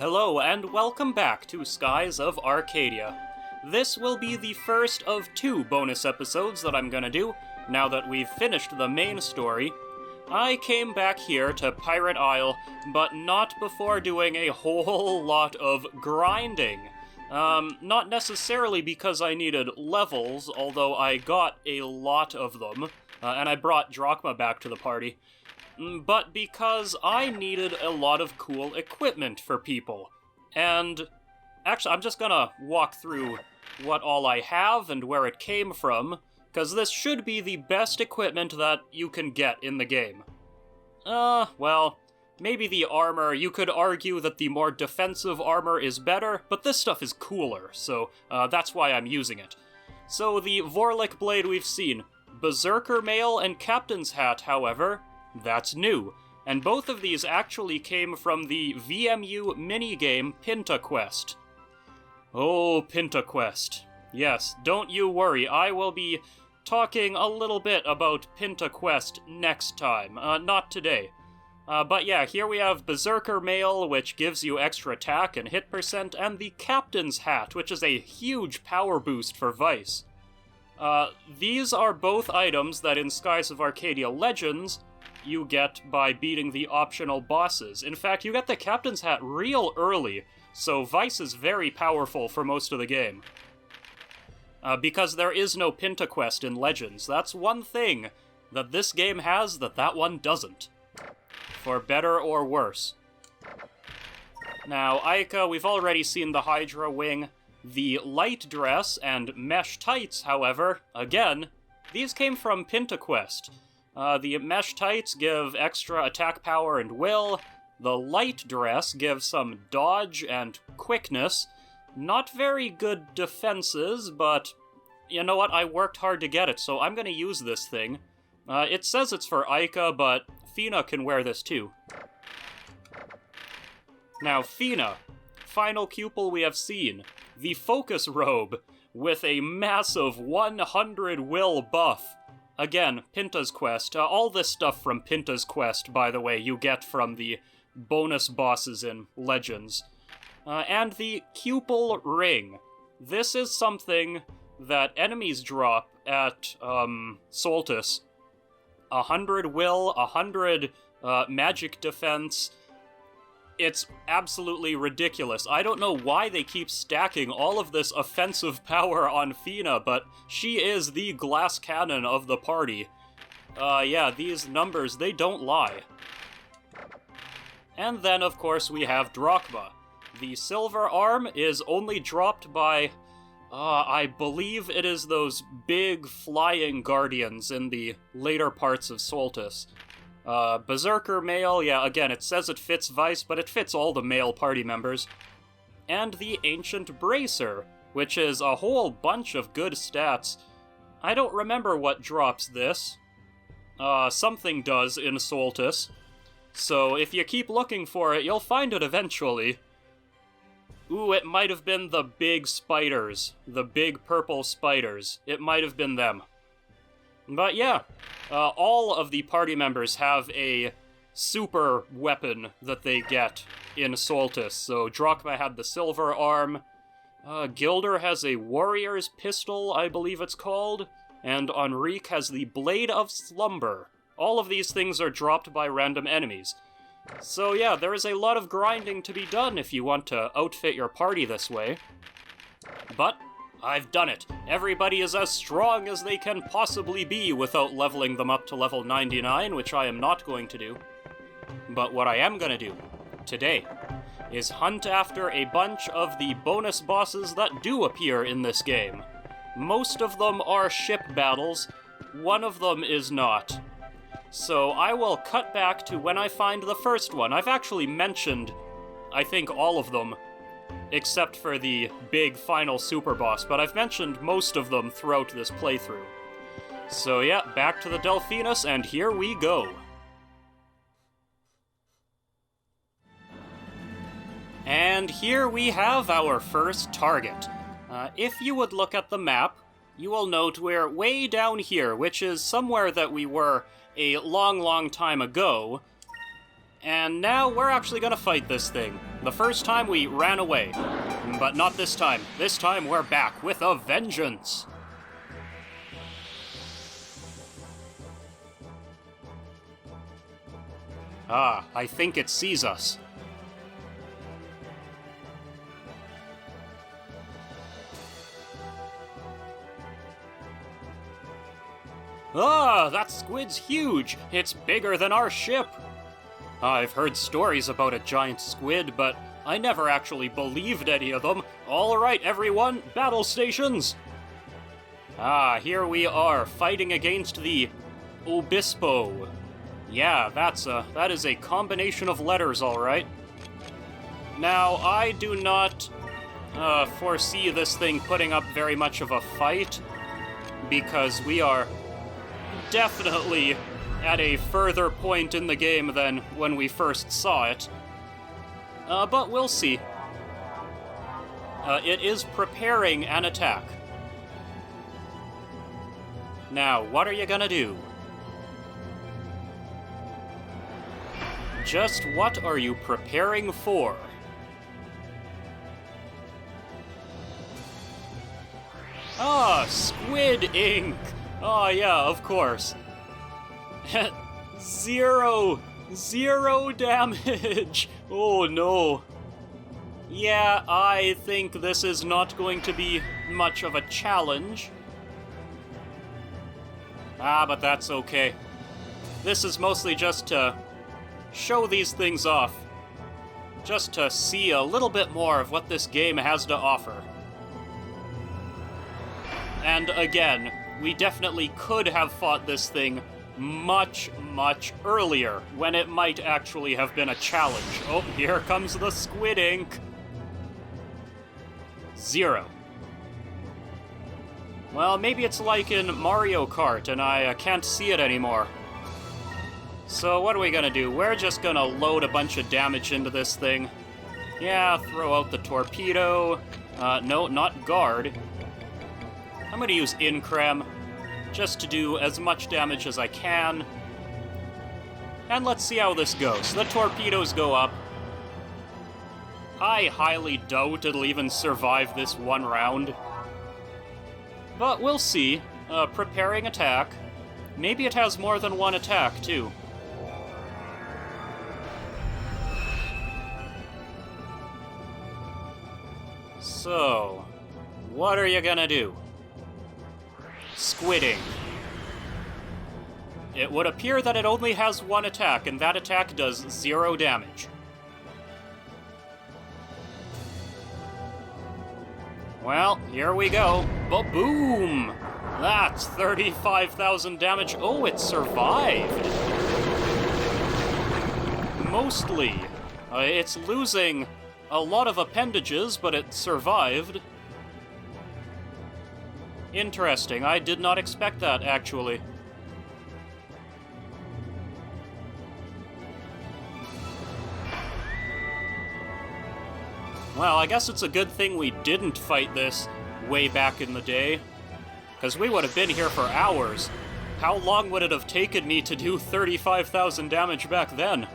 Hello, and welcome back to Skies of Arcadia. This will be the first of 2 bonus episodes that I'm gonna do, now that we've finished the main story. I came back here to Pirate Isle, but not before doing a whole lot of grinding. Not necessarily because I needed levels, although I got a lot of them, and I brought Drachma back to the party, but because I needed a lot of cool equipment for people. And actually, I'm just gonna walk through what all I have and where it came from, because this should be the best equipment that you can get in the game. Well, maybe the armor. You could argue that the more defensive armor is better, but this stuff is cooler, so that's why I'm using it. So the Vorlik Blade we've seen. Berserker Mail and Captain's Hat, however, that's new, and both of these actually came from the VMU minigame PintaQuest. Oh, PintaQuest. Yes, don't you worry, I will be talking a little bit about PintaQuest next time, not today. But yeah, here we have Berserker Mail, which gives you extra attack and hit percent, and the Captain's Hat, which is a huge power boost for Vice. These are both items that in Skies of Arcadia Legends you get by beating the optional bosses. In fact, you get the Captain's Hat real early, so Vice is very powerful for most of the game. Because there is no PintaQuest in Legends. That's one thing that this game has that one doesn't. For better or worse. Now, Aika, we've already seen the Hydra Wing. The light dress and mesh tights, however, again, these came from PintaQuest. The mesh tights give extra attack power and will. The light dress gives some dodge and quickness. Not very good defenses, but you know what? I worked hard to get it, so I'm gonna use this thing. It says it's for Aika, but Fina can wear this too. Now, Fina, final pupil we have seen. The Focus Robe, with a massive 100 will buff. Again, Pinta's Quest. All this stuff from Pinta's Quest, by the way, you get from the bonus bosses in Legends. And the Cupel Ring. This is something that enemies drop at Soltis. 100 will, 100 magic defense. It's absolutely ridiculous. I don't know why they keep stacking all of this offensive power on Fina, but she is the glass cannon of the party. Yeah, these numbers, they don't lie. And then, of course, we have Drachma. The silver arm is only dropped by, I believe it is those big flying guardians in the later parts of Soltis. Berserker Mail, yeah, again, it says it fits Vice, but it fits all the male party members. And the Ancient Bracer, which is a whole bunch of good stats. I don't remember what drops this. Something does in Soltis. So if you keep looking for it, you'll find it eventually. Ooh, it might have been the big spiders. The big purple spiders. It might have been them. But yeah, all of the party members have a super weapon that they get in Soltis. So Drachma had the silver arm, Gilder has a warrior's pistol, I believe it's called, and Enrique has the Blade of Slumber. All of these things are dropped by random enemies. So yeah, there is a lot of grinding to be done if you want to outfit your party this way. But I've done it. Everybody is as strong as they can possibly be without leveling them up to level 99, which I am not going to do. But what I am going to do today is hunt after a bunch of the bonus bosses that do appear in this game. Most of them are ship battles, one of them is not. So I will cut back to when I find the first one. I've actually mentioned, I think, all of them, except for the big final super boss, but I've mentioned most of them throughout this playthrough. So yeah, back to the Delphinus, and here we go. And here we have our first target. If you would look at the map, you will note we're way down here, which is somewhere that we were a long, long time ago. And now we're actually gonna fight this thing. The first time we ran away, but not this time. This time we're back with a vengeance. Ah, I think it sees us. Ah, that squid's huge! It's bigger than our ship! I've heard stories about a giant squid, but I never actually believed any of them. All right, everyone, battle stations! Ah, here we are, fighting against the Obispo. Yeah, that is a combination of letters, all right. Now, I do not foresee this thing putting up very much of a fight, because we are definitely at a further point in the game than when we first saw it. But we'll see. It is preparing an attack. Now, what are you gonna do? Just what are you preparing for? Ah, squid ink! Oh yeah, of course. Zero damage! Oh no. Yeah, I think this is not going to be much of a challenge. Ah, but that's okay. This is mostly just to show these things off. Just to see a little bit more of what this game has to offer. And again, we definitely could have fought this thing much, much earlier, when it might actually have been a challenge. Oh, here comes the squid ink. 0. Well, maybe it's like in Mario Kart, and I can't see it anymore. So what are we gonna do? We're just gonna load a bunch of damage into this thing. Yeah, throw out the torpedo. No, not guard. I'm gonna use Increm, just to do as much damage as I can. And let's see how this goes. The torpedoes go up. I highly doubt it'll even survive this one round. But we'll see. Preparing attack. Maybe it has more than one attack, too. So, what are you gonna do? Squidding. It would appear that it only has one attack, and that attack does 0 damage. Well, here we go. Ba-boom! That's 35,000 damage. Oh, it survived. Mostly. It's losing a lot of appendages, but it survived. Interesting. I did not expect that, actually. Well, I guess it's a good thing we didn't fight this way back in the day, because we would have been here for hours. How long would it have taken me to do 35,000 damage back then?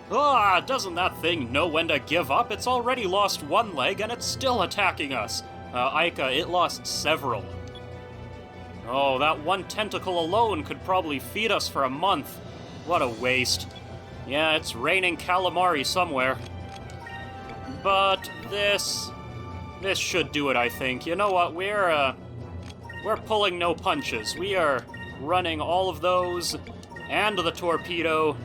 Ah, doesn't that thing know when to give up? It's already lost one leg and it's still attacking us. Ica, it lost several. Oh, that one tentacle alone could probably feed us for a month. What a waste. Yeah, it's raining calamari somewhere. But this should do it, I think. You know what? We're pulling no punches. We are running all of those and the torpedo.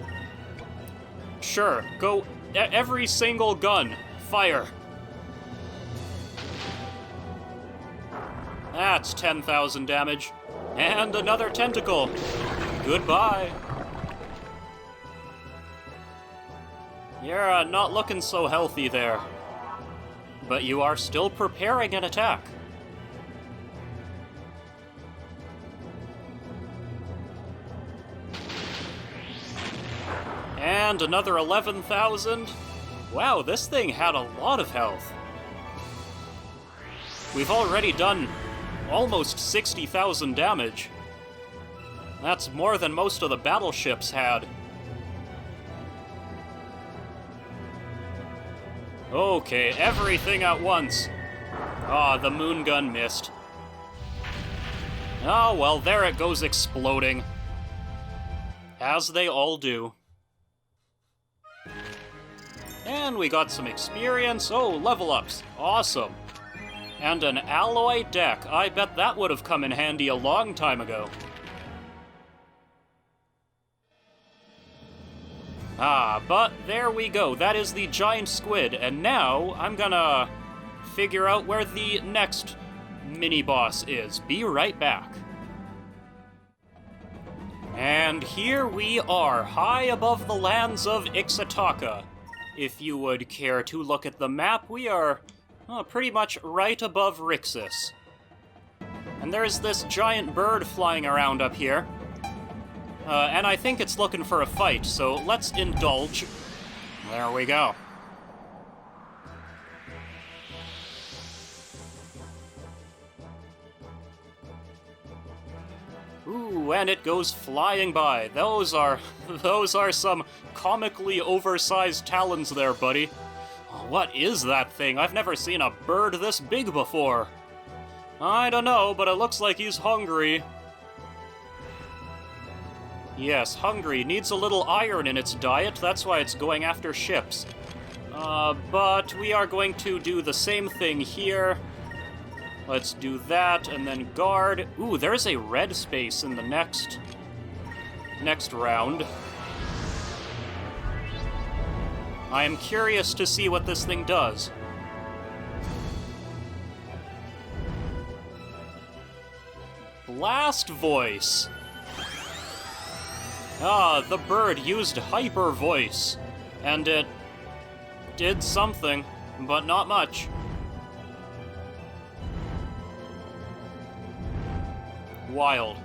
Sure, go every single gun. Fire. That's 10,000 damage. And another tentacle. Goodbye. You're not looking so healthy there. But you are still preparing an attack. And another 11,000. Wow, this thing had a lot of health. We've already done almost 60,000 damage. That's more than most of the battleships had. Okay, everything at once. Ah, the moon gun missed. Oh well, there it goes exploding. As they all do. And we got some experience. Oh, level ups. Awesome. And an alloy deck. I bet that would have come in handy a long time ago. Ah, but there we go. That is the giant squid. And now I'm gonna figure out where the next mini-boss is. Be right back. And here we are, high above the lands of Ixataka. If you would care to look at the map, we are pretty much right above Rixus. And there's this giant bird flying around up here. And I think it's looking for a fight, so let's indulge. There we go. Ooh, and it goes flying by. Those are some comically oversized talons there, buddy. What is that thing? I've never seen a bird this big before. I don't know, but it looks like he's hungry. Yes, hungry. Needs a little iron in its diet, that's why it's going after ships. But we are going to do the same thing here. Let's do that, and then guard. Ooh, there's a red space in the next round. I am curious to see what this thing does. Blast voice. Ah, the bird used hyper voice, and it did something, but not much. Wild.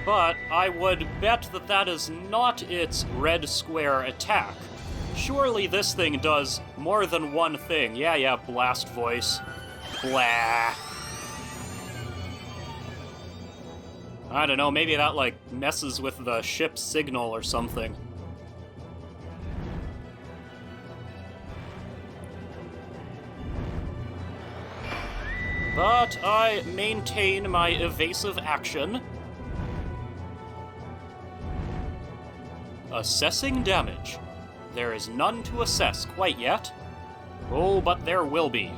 But I would bet that that is not its red square attack. Surely this thing does more than one thing. Yeah, blast voice. Blah. I don't know, maybe that, like, messes with the ship's signal or something. But I maintain my evasive action. Assessing damage. There is none to assess quite yet. Oh, but there will be.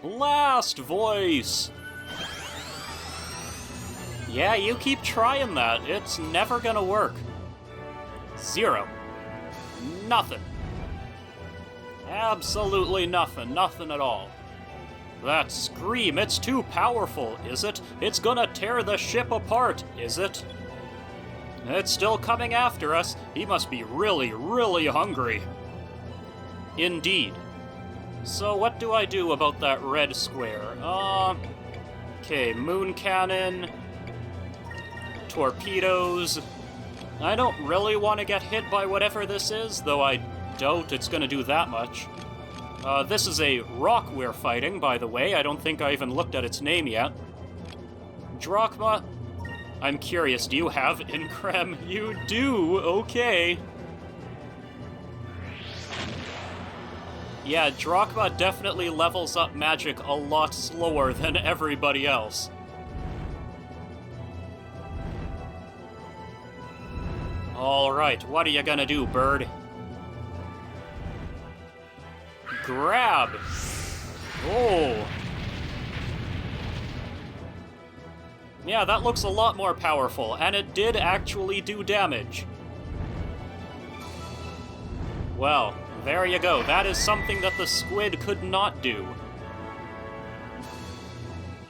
Blast voice! Yeah, you keep trying that. It's never gonna work. 0. Nothing. Absolutely nothing. Nothing at all. That scream, it's too powerful, is it? It's gonna tear the ship apart, is it? It's still coming after us. He must be really, really hungry. Indeed. So what do I do about that red square? Okay, moon cannon, torpedoes. I don't really want to get hit by whatever this is, though I doubt it's going to do that much. This is a rock we're fighting, by the way. I don't think I even looked at its name yet. Drachma? I'm curious, do you have Increm? You do, okay. Yeah, Drachma definitely levels up magic a lot slower than everybody else. Alright, what are you gonna do, bird? Grab! Oh! Yeah, that looks a lot more powerful, and it did actually do damage. Well, there you go. That is something that the squid could not do.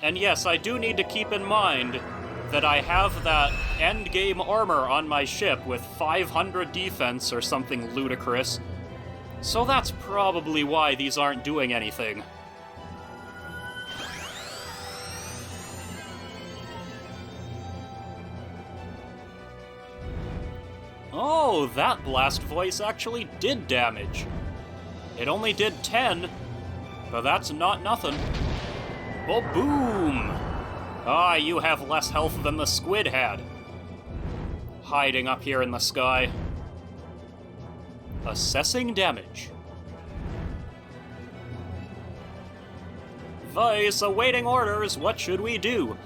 And yes, I do need to keep in mind that I have that endgame armor on my ship with 500 defense or something ludicrous. So that's probably why these aren't doing anything. Oh, that blast voice actually did damage. It only did 10, but that's not nothing. Oh, boom! Ah, you have less health than the squid had. Hiding up here in the sky. Assessing damage. Vice, awaiting orders, what should we do?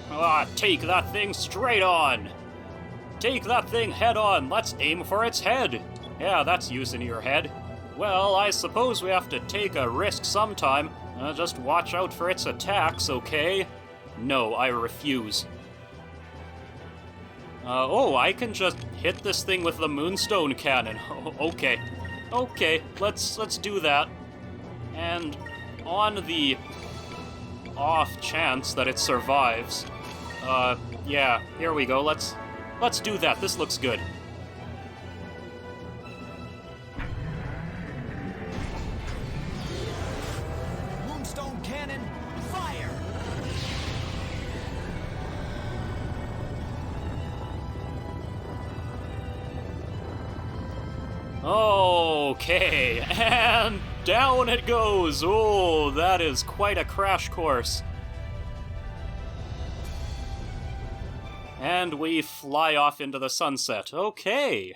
Ah, take that thing straight on! Take that thing head on, let's aim for its head! Yeah, that's using your head. Well, I suppose we have to take a risk sometime. Just watch out for its attacks, okay? No, I refuse. Oh, I can just hit this thing with the Moonstone Cannon. Okay. Okay, let's do that. And on the off chance that it survives, yeah, here we go. Let's do that. This looks good. Moonstone Cannon, fire! Okay, and down it goes. Oh, that is quite a crash course. And we fly off into the sunset. Okay.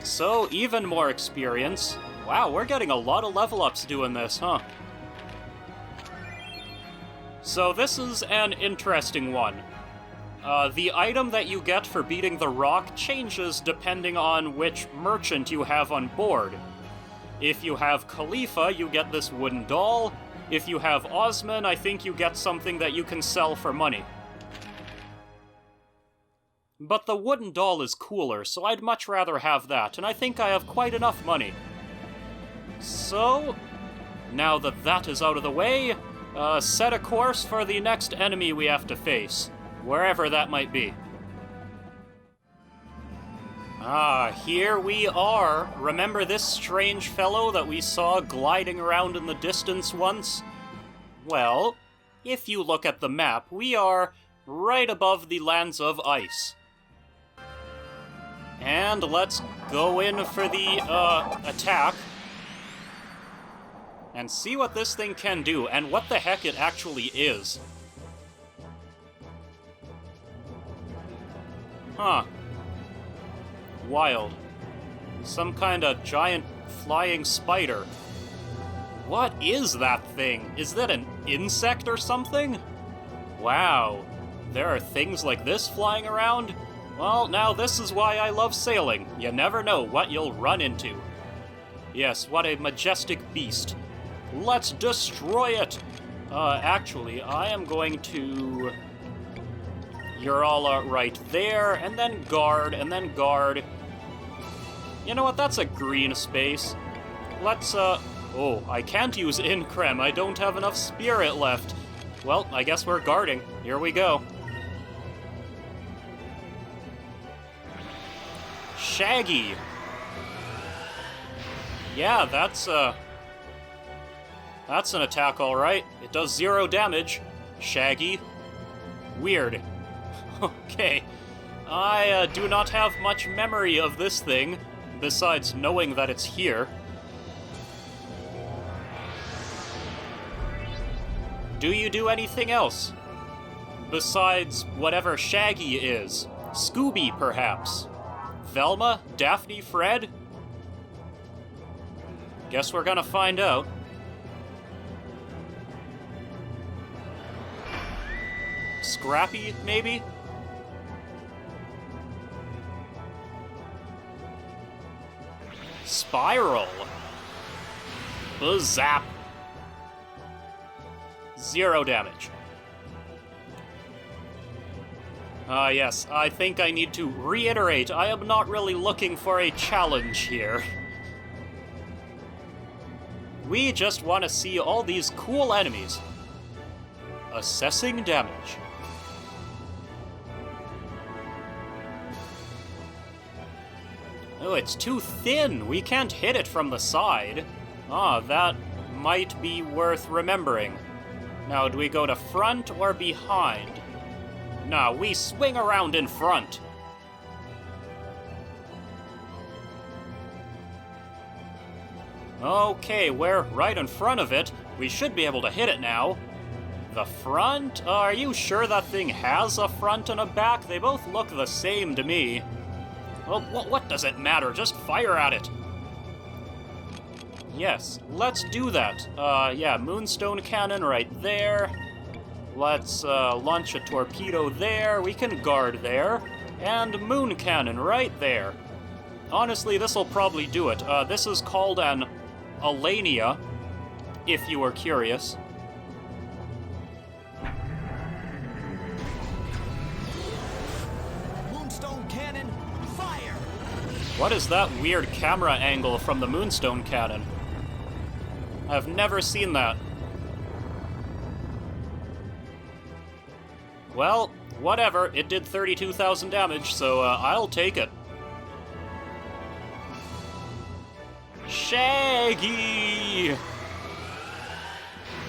So, even more experience. Wow, we're getting a lot of level ups doing this, huh? So this is an interesting one. The item that you get for beating the rock changes depending on which merchant you have on board. If you have Khalifa, you get this wooden doll. If you have Osman, I think you get something that you can sell for money. But the wooden doll is cooler, so I'd much rather have that, and I think I have quite enough money. So, now that that is out of the way, set a course for the next enemy we have to face, wherever that might be. Ah, here we are. Remember this strange fellow that we saw gliding around in the distance once? Well, if you look at the map, we are right above the lands of ice. And let's go in for the, attack. And see what this thing can do, and what the heck it actually is. Huh. Wild. Some kind of giant flying spider. What is that thing? Is that an insect or something? Wow. There are things like this flying around? Well, now this is why I love sailing. You never know what you'll run into. Yes, what a majestic beast. Let's destroy it! Actually, I am going to... You're all right there, and then guard, and then guard. You know what, that's a green space. Let's, Oh, I can't use Increm, I don't have enough spirit left. Well, I guess we're guarding. Here we go. Shaggy! Yeah, that's an attack, alright. It does 0 damage. Shaggy. Weird. Okay. I do not have much memory of this thing, besides knowing that it's here. Do you do anything else? Besides whatever Shaggy is. Scooby, perhaps. Velma? Daphne? Fred? Guess we're gonna find out. Scrappy, maybe? Spiral. Zap. 0 damage. Yes, I think I need to reiterate, I am not really looking for a challenge here. We just want to see all these cool enemies. Assessing damage. Oh, it's too thin. We can't hit it from the side. Ah, that might be worth remembering. Now, do we go to front or behind? No, we swing around in front. Okay, we're right in front of it. We should be able to hit it now. The front? Are you sure that thing has a front and a back? They both look the same to me. Well, what does it matter? Just fire at it. Yes, let's do that. Yeah, Moonstone Cannon right there. Let's launch a torpedo there. We can guard there. And Moon Cannon right there. Honestly, this'll probably do it. This is called an Alania, if you were curious. Moonstone Cannon, fire! What is that weird camera angle from the Moonstone Cannon? I've never seen that. Well, whatever. It did 32,000 damage, so I'll take it. Shaggy!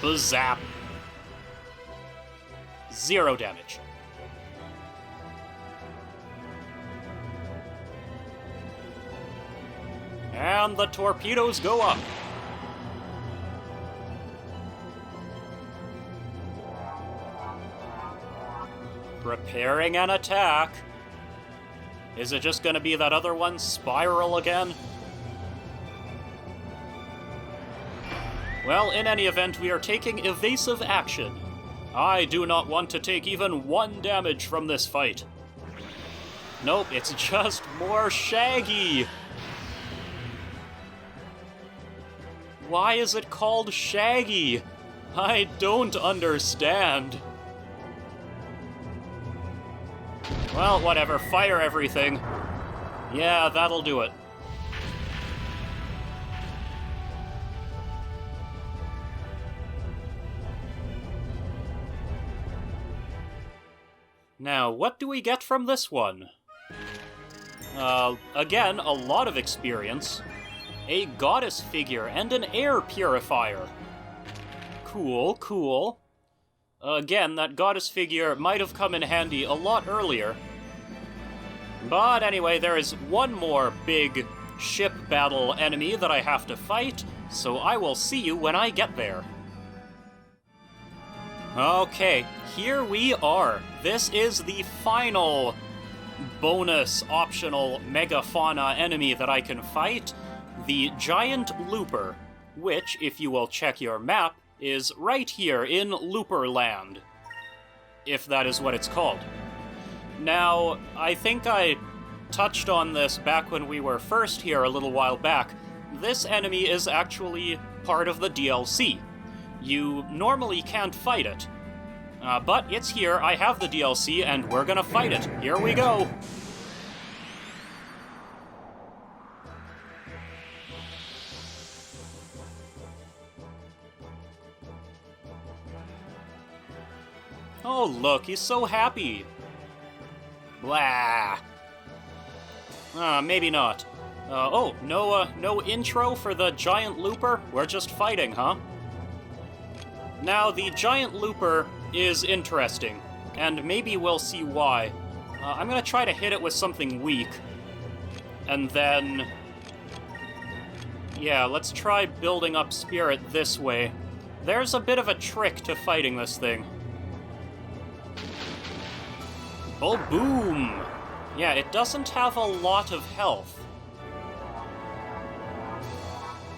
Bazap. 0 damage. And the torpedoes go up. Preparing an attack. Is it just gonna be that other one, Spiral, again? Well, in any event, we are taking evasive action. I do not want to take even 1 damage from this fight. Nope, it's just more Shaggy. Why is it called Shaggy? I don't understand. Well, whatever, fire everything. Yeah, that'll do it. Now, what do we get from this one? Again, a lot of experience. A goddess figure and an air purifier. Cool, cool. Again, that goddess figure might have come in handy a lot earlier. But anyway, there is one more big ship battle enemy that I have to fight, so I will see you when I get there. Okay, here we are. This is the final bonus optional Megafauna enemy that I can fight, the Giant Looper, which, if you will check your map, is right here in Looperland, if that is what it's called. Now, I think I touched on this back when we were first here a little while back. This enemy is actually part of the DLC. You normally can't fight it. But it's here, I have the DLC, and we're gonna fight it. Here we go! Oh look, he's so happy! Blah! Maybe not. No intro for the Giant Looper? We're just fighting, huh? Now, the Giant Looper is interesting, and maybe we'll see why. I'm gonna try to hit it with something weak. And then... yeah, let's try building up spirit this way. There's a bit of a trick to fighting this thing. Oh, boom! Yeah, it doesn't have a lot of health.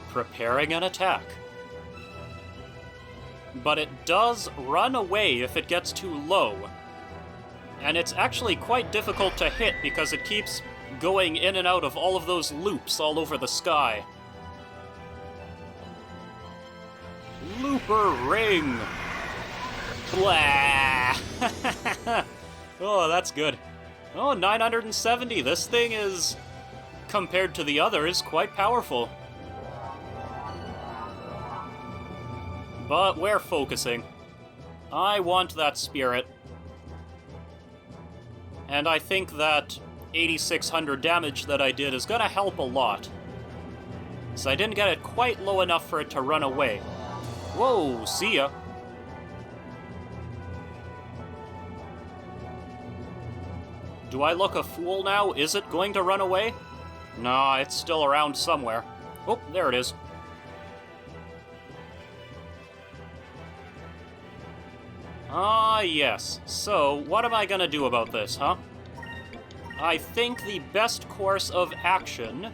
Preparing an attack. But it does run away if it gets too low. And it's actually quite difficult to hit because it keeps going in and out of all of those loops all over the sky. Looper Ring! Blah! Oh, that's good. Oh, 970. This thing is, compared to the others, quite powerful. But we're focusing. I want that spirit. And I think that 8,600 damage that I did is gonna help a lot. So I didn't get it quite low enough for it to run away. Whoa, see ya. Do I look a fool now? Is it going to run away? Nah, it's still around somewhere. Oh, there it is. Ah, yes. So, what am I gonna do about this, huh? I think the best course of action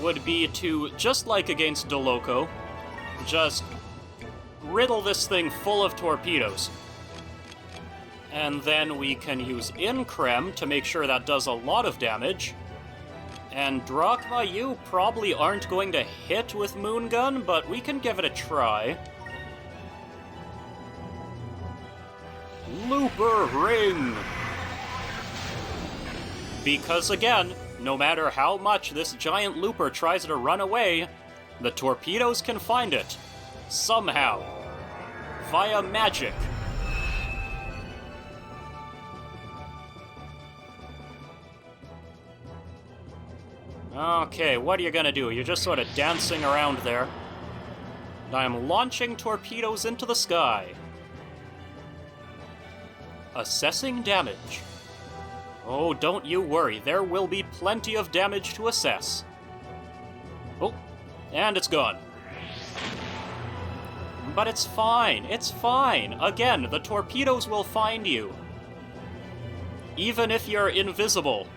would be to, just like against DeLoco, just riddle this thing full of torpedoes. And then we can use Increm to make sure that does a lot of damage. And Drachma, you probably aren't going to hit with Moongun, but we can give it a try. Looper Ring! Because again, no matter how much this giant looper tries to run away, the torpedoes can find it. Somehow. Via magic. Okay, what are you gonna do? You're just sort of dancing around there. I'm launching torpedoes into the sky. Assessing damage. Oh, don't you worry, there will be plenty of damage to assess. Oh, and it's gone. But it's fine, it's fine. Again, the torpedoes will find you. Even if you're invisible.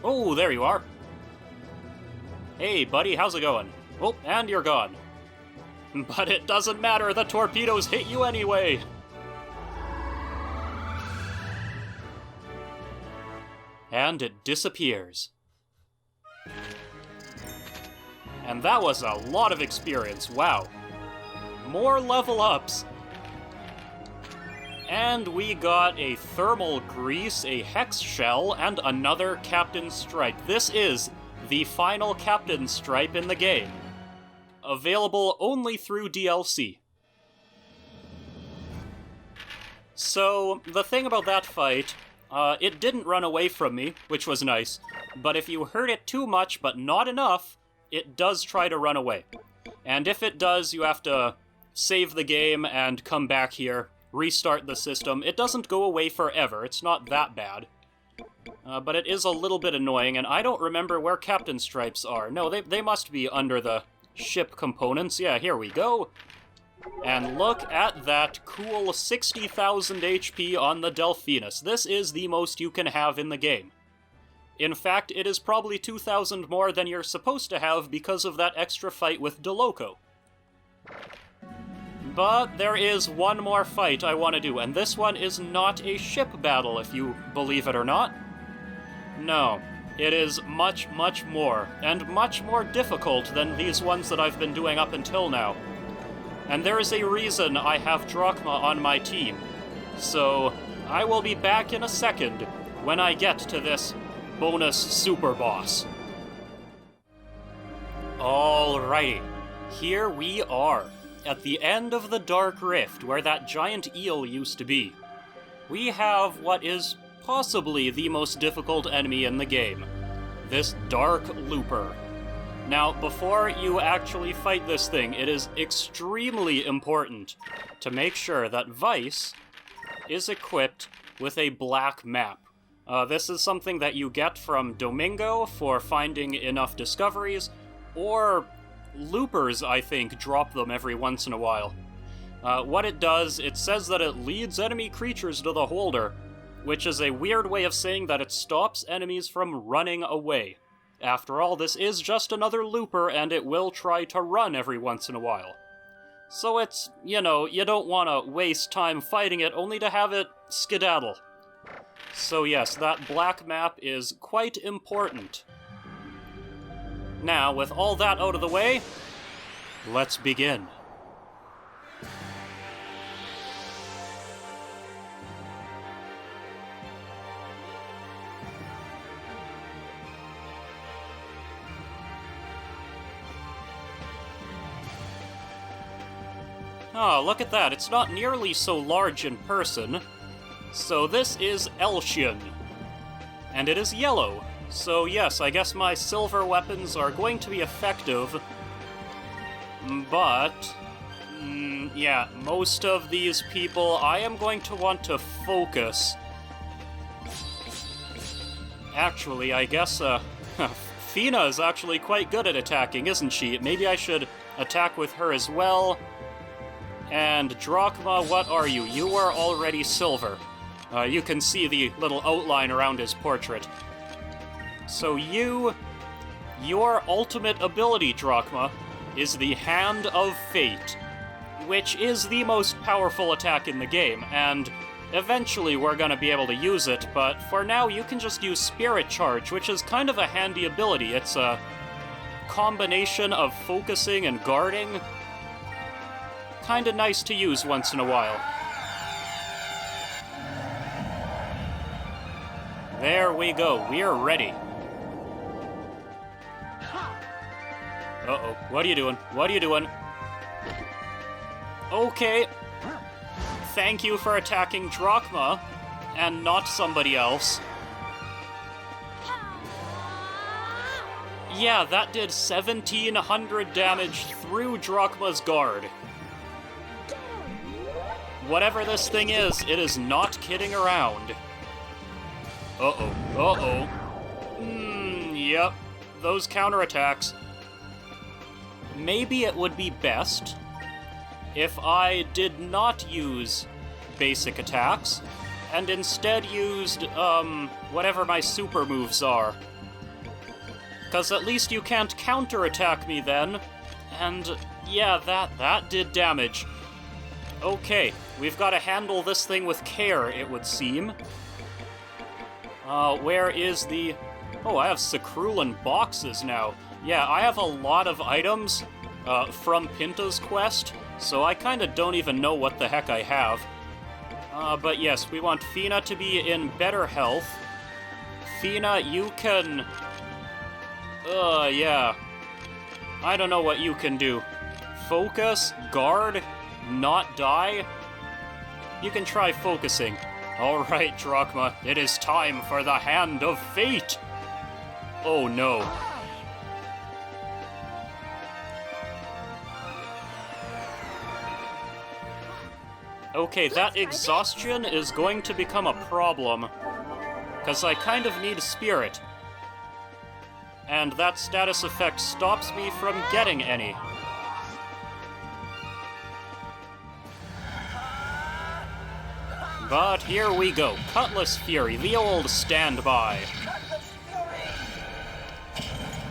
Oh, there you are. Hey, buddy, how's it going? Oh, and you're gone. But it doesn't matter, the torpedoes hit you anyway. And it disappears. And that was a lot of experience, wow. More level ups. And we got a thermal grease, a hex shell, and another captain's stripe. This is the final captain's stripe in the game. Available only through DLC. So, the thing about that fight, it didn't run away from me, which was nice, but if you hurt it too much but not enough, it does try to run away. And if it does, you have to save the game and come back here, restart the system. It doesn't go away forever, it's not that bad. But it is a little bit annoying, and I don't remember where Captain Stripes are. No, they must be under the ship components. Yeah, here we go. And look at that cool 60,000 HP on the Delphinus. This is the most you can have in the game. In fact, it is probably 2,000 more than you're supposed to have because of that extra fight with DeLoco. But there is one more fight I want to do, and this one is not a ship battle, if you believe it or not. No, it is much, much more, and much more difficult than these ones that I've been doing up until now. And there is a reason I have Drachma on my team. So, I will be back in a second when I get to this bonus super boss. Alrighty, here we are, at the end of the Dark Rift, where that giant eel used to be. We have what is possibly the most difficult enemy in the game, this Dark Looper. Now, before you actually fight this thing, it is extremely important to make sure that Vice is equipped with a black map. This is something that you get from Domingo for finding enough discoveries, or loopers, I think, drop them every once in a while. What it does, it says that it leads enemy creatures to the holder, which is a weird way of saying that it stops enemies from running away. After all, this is just another looper, and it will try to run every once in a while. So it's, you know, you don't want to waste time fighting it, only to have it skedaddle. So yes, that black map is quite important. Now, with all that out of the way, let's begin. Oh, look at that. It's not nearly so large in person. So this is Elchian. And it is yellow. So yes, I guess my silver weapons are going to be effective. But yeah, most of these people I am going to want to focus. Actually, I guess Fina is actually quite good at attacking, isn't she? Maybe I should attack with her as well. And Drachma, what are you? You are already silver. You can see the little outline around his portrait. So your ultimate ability, Drachma, is the Hand of Fate, which is the most powerful attack in the game, and eventually we're gonna be able to use it, but for now you can just use Spirit Charge, which is kind of a handy ability. It's a combination of focusing and guarding. Kinda nice to use once in a while. There we go, we're ready. Uh-oh, what are you doing? What are you doing? Okay. Thank you for attacking Drachma, and not somebody else. Yeah, that did 1,700 damage through Drachma's guard. Whatever this thing is, it is not kidding around. Uh-oh, uh-oh. Yep, those counterattacks. Maybe it would be best if I did not use basic attacks, and instead used, whatever my super moves are. Because at least you can't counterattack me then, and yeah, that did damage. Okay, we've got to handle this thing with care, it would seem. Where is the... Oh, I have Sacrulan boxes now. Yeah, I have a lot of items from Pinta's quest, so I kinda don't even know what the heck I have. But yes, we want Fina to be in better health. Fina, you can... yeah. I don't know what you can do. Focus, guard, not die? You can try focusing. Alright, Drachma, it is time for the Hand of Fate! Oh no. Okay, that exhaustion is going to become a problem, because I kind of need spirit. And that status effect stops me from getting any. But here we go. Cutlass Fury, the old standby.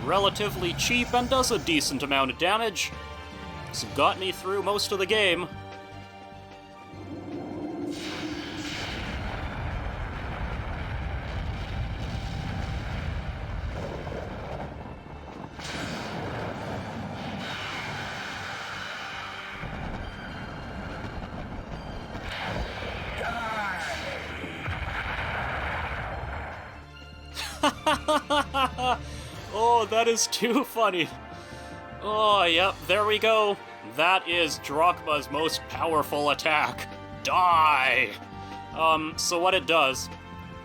Relatively cheap and does a decent amount of damage. It's got me through most of the game. Oh, that is too funny. Oh, yep, there we go. That is Drachma's most powerful attack. Die! So what it does,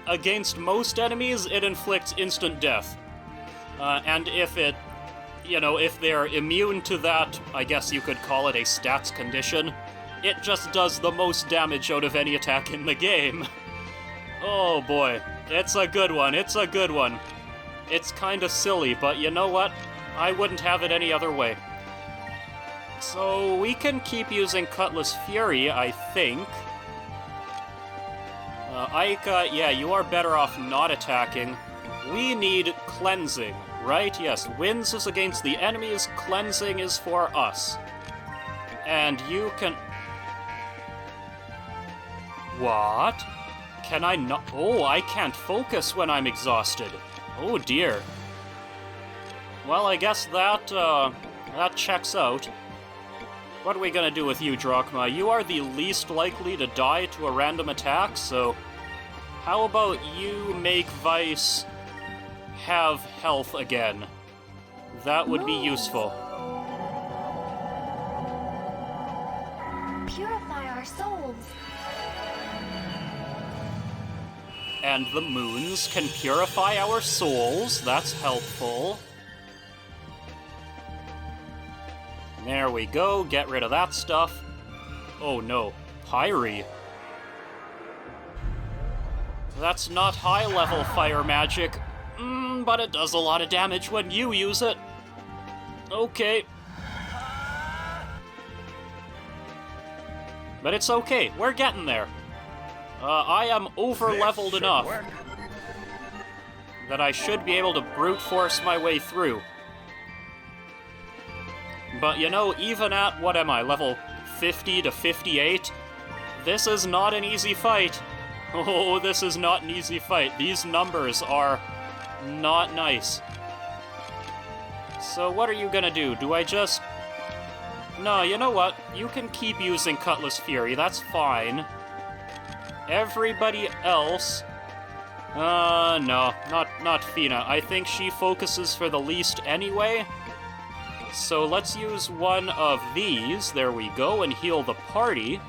against most enemies, it inflicts instant death. And if it, if they're immune to that, I guess you could call it a stats condition, it just does the most damage out of any attack in the game. Oh boy, it's a good one, it's a good one. It's kinda silly, but you know what? I wouldn't have it any other way. So we can keep using Cutlass Fury, I think. Aika, yeah, you are better off not attacking. We need cleansing, right? Yes, Winds is against the enemies, cleansing is for us. And you can... What? Can I not... Oh, I can't focus when I'm exhausted. Oh dear. Well, I guess that checks out. What are we gonna do with you, Drachma? You are the least likely to die to a random attack, so... How about you make Vice have health again? That would be useful. Purify our souls. And the moons can purify our souls. That's helpful. There we go. Get rid of that stuff. Oh no. Pyre. That's not high-level fire magic. But it does a lot of damage when you use it. Okay. But it's okay, we're getting there. I am over-leveled enough that I should be able to brute force my way through. But you know, even at, what am I, level 50 to 58? This is not an easy fight. Oh, this is not an easy fight. These numbers are not nice. So what are you gonna do? Do I just... No, you know what? You can keep using Cutlass Fury, that's fine. Everybody else... no, not Fina. I think she focuses for the least anyway. So let's use one of these, there we go, and heal the party.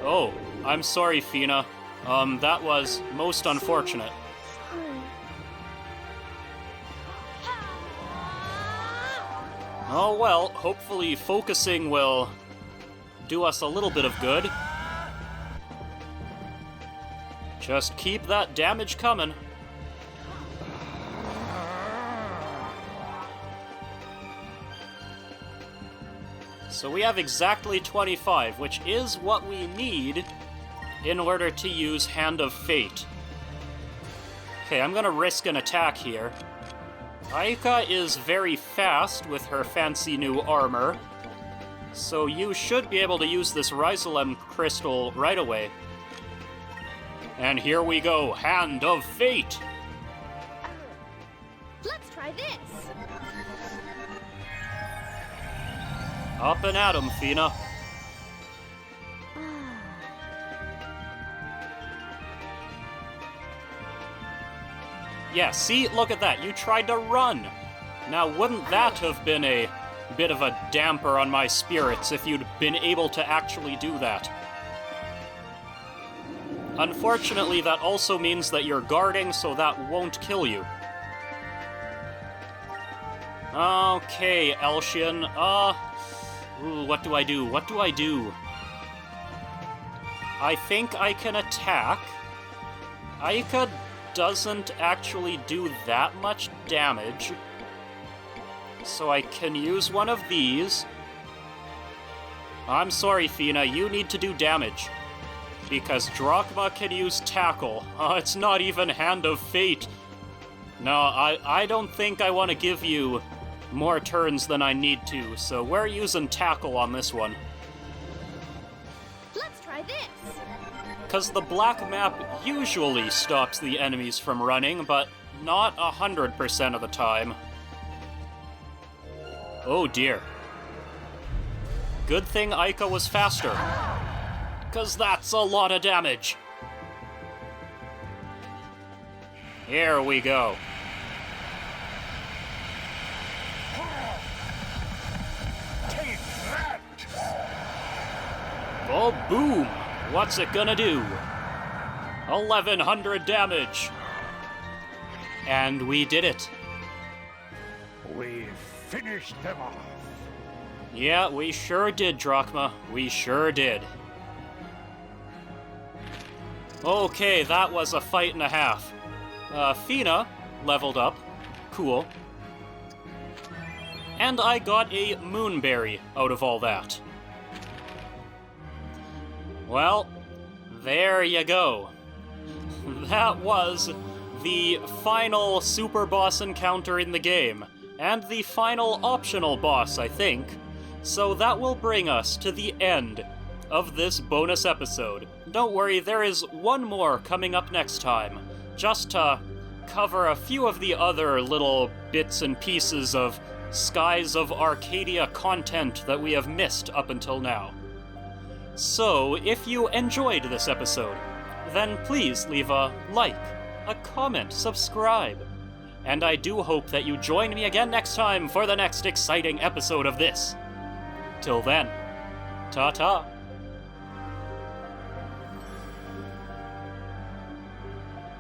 Oh, I'm sorry, Fina. That was most unfortunate. Oh well, hopefully focusing will do us a little bit of good. Just keep that damage coming. So we have exactly 25, which is what we need in order to use Hand of Fate. Okay, I'm gonna risk an attack here. Aika is very fast with her fancy new armor, so you should be able to use this Rhizolem crystal right away. And here we go, Hand of Fate! Let's try this! Up and at 'em, Fina. Yeah, see? Look at that. You tried to run. Now, wouldn't that have been a bit of a damper on my spirits if you'd been able to actually do that? Unfortunately, that also means that you're guarding, so that won't kill you. Okay, Elshian. Ooh, what do I do? What do I do? I think I can attack. Aika doesn't actually do that much damage, so I can use one of these. I'm sorry, Fina, you need to do damage, because Drachma can use Tackle. It's not even Hand of Fate. No, I don't think I want to give you more turns than I need to, so we're using Tackle on this one. Let's try this! Because the black map usually stops the enemies from running, but not 100% of the time. Oh dear. Good thing Aika was faster, because that's a lot of damage. Here we go. Take that! Oh, boom! What's it gonna do? 1100 damage! And we did it. We finished them off. Yeah, we sure did, Drachma. We sure did. Okay, that was a fight and a half. Fina leveled up. Cool. And I got a Moonberry out of all that. Well, there you go. That was the final super boss encounter in the game, and the final optional boss, I think. So that will bring us to the end of this bonus episode. Don't worry, there is one more coming up next time, just to cover a few of the other little bits and pieces of Skies of Arcadia content that we have missed up until now. So, if you enjoyed this episode, then please leave a like, a comment, subscribe. And I do hope that you join me again next time for the next exciting episode of this. Till then, ta-ta.